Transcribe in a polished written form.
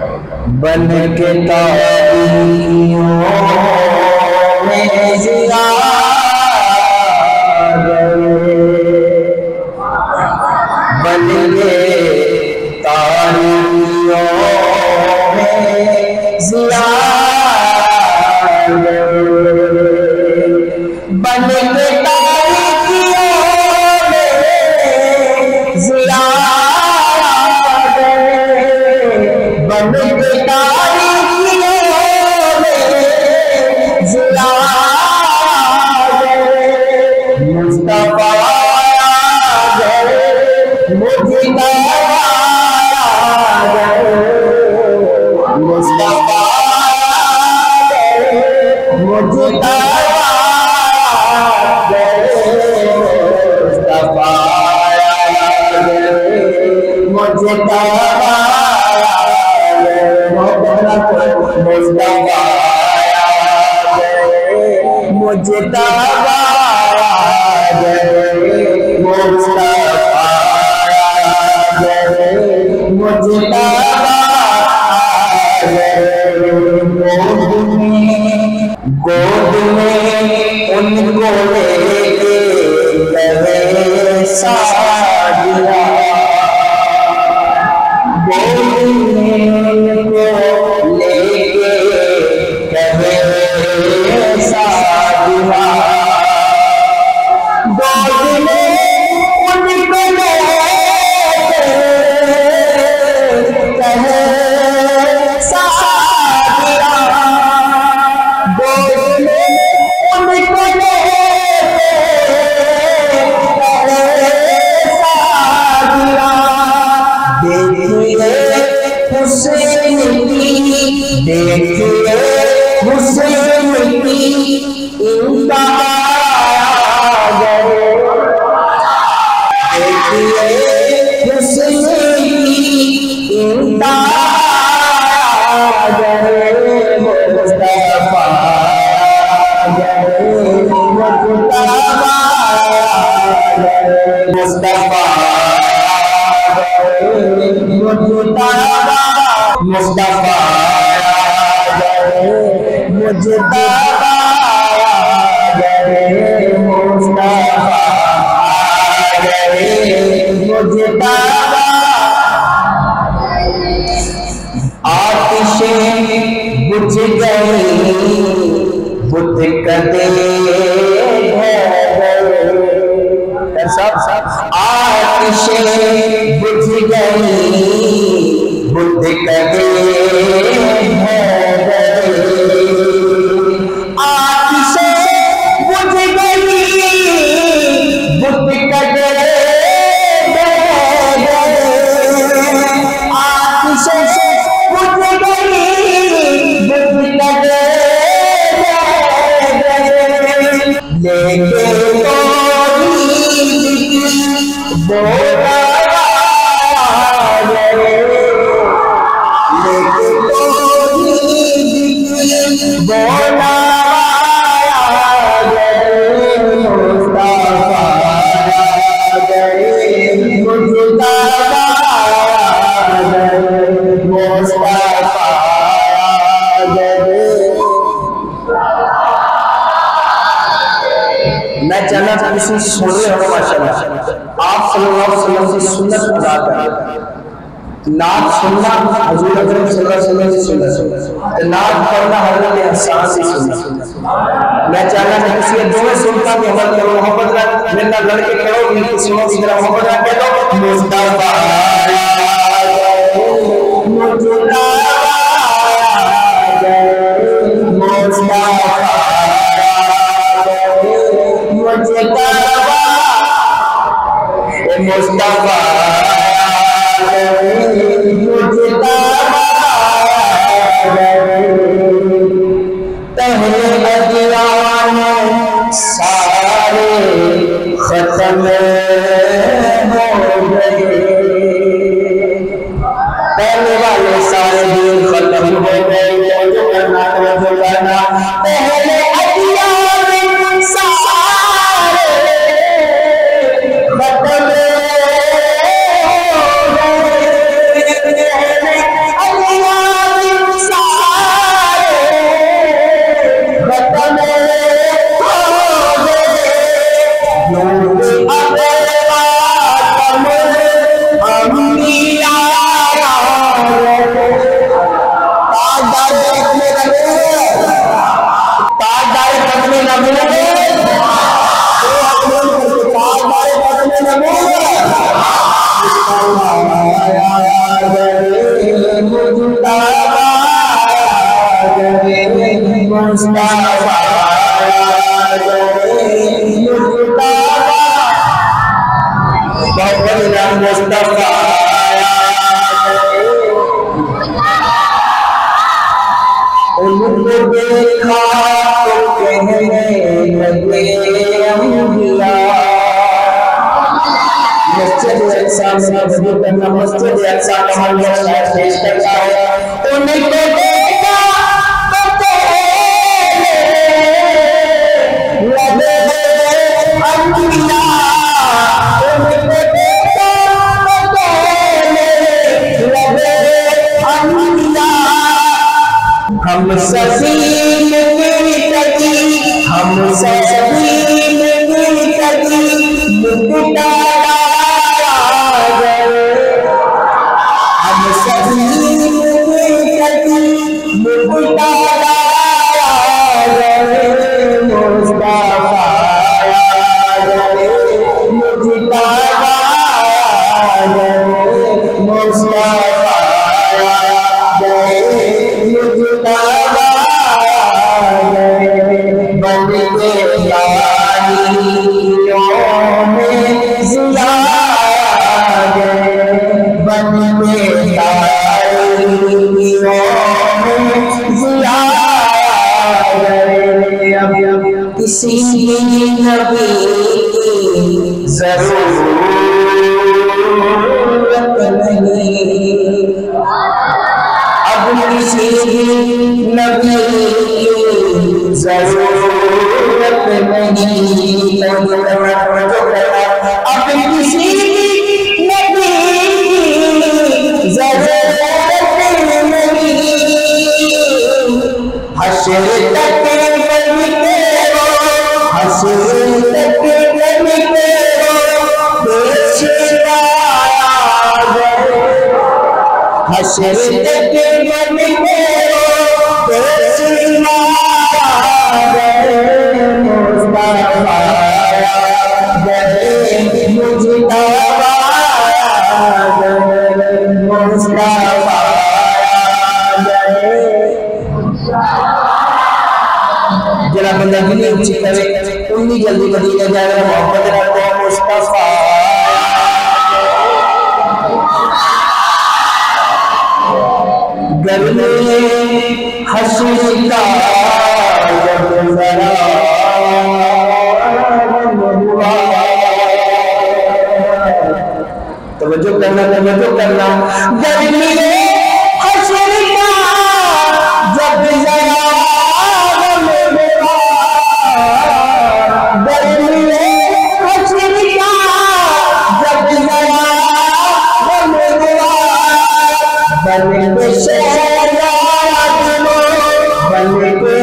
बन के तारियों में जिया बन के तारियों में जिया बन के मुझे गोद में उनको लेके गए सादिया गोद में उनको लेके गए सादिया गोद में उनको लेके गए सादिया गोद में उनको लेके गए सादिया देखिए हुसैन की देखिए हुसैन की इम्दाद देखिए हुसैन की इम्दाद मुस्तफा मुस्तफा मुस्तफा मुजतबा मुस्तफा मुजतबा आतिशें बुझ गई बुत कदे सब आतिशें बुझ गई बुत कदे मैं चाहना था किसी सुन रहे हो माशाल्लाह आप सल्लल्लाहु अलैहि वसल्लम की सुन्नत अदा करें नात सुनना हुजूर अकरम सल्लल्लाहु अलैहि वसल्लम की सुन्नत है नात पढ़ना हजरत हसन की सुन्नत मैं चाहना था किसी दोनों सुन्नत पे अमल करो मोहब्बत का मेरा लड़के करो इनकी सुनो की तरह मोहब्बत का कह दो मुस्तफा मुस्तफा मुस्तफा पहले अदयान सारे खत्म हो गए पहले वाले सारे दिन खत्म हो गए जो करना तो करना पहले अदयान सारे खत्म उनको देखा तो कहने लगे अम्बिया। मस्जिद अक्सा में वजू करना, मस्जिद अक्सा का मंजर शायद पेश करता है। उनको देखा तो कहने लगे अम्बिया। उनको देखा तो कहने लगे अम्बिया। हम सभी मिलकती, हम सभी मिलकती मुकुटा गए। हम सभी मिलकती मुकुटा गए। मुस्तफा गए, मुकुटा गए। मुस्तफा गए, बनके यारियों में जिया गए। बनके यारियों में जिया गए। अब किसी नबी की जरूरत नहीं, अब किसी नबी की जरूरत नहीं। अब किसी नबी की जरूरत नहीं। हश्र तक बनते हो, हश्र तक बनते हो बेशुमार गए। हश्र तक बनते हो बेशुमार गए। मुस्तफा गए, मुजतबा गए। मुस्तफा गए। जरा बंदा दिल ऊंची करे, उन्नी जल्दी मदीना जाए, मोहब्बत करते हैं। मुस्तफा गर्मी हश्र का जब जरा हुआ। तवज्जो करना, तवज्जो करना। गर्मी हश्र का जब जरा हुआ। गर्मी हश्र का जब जरा हुआ। बनके शहजाद लो, बनके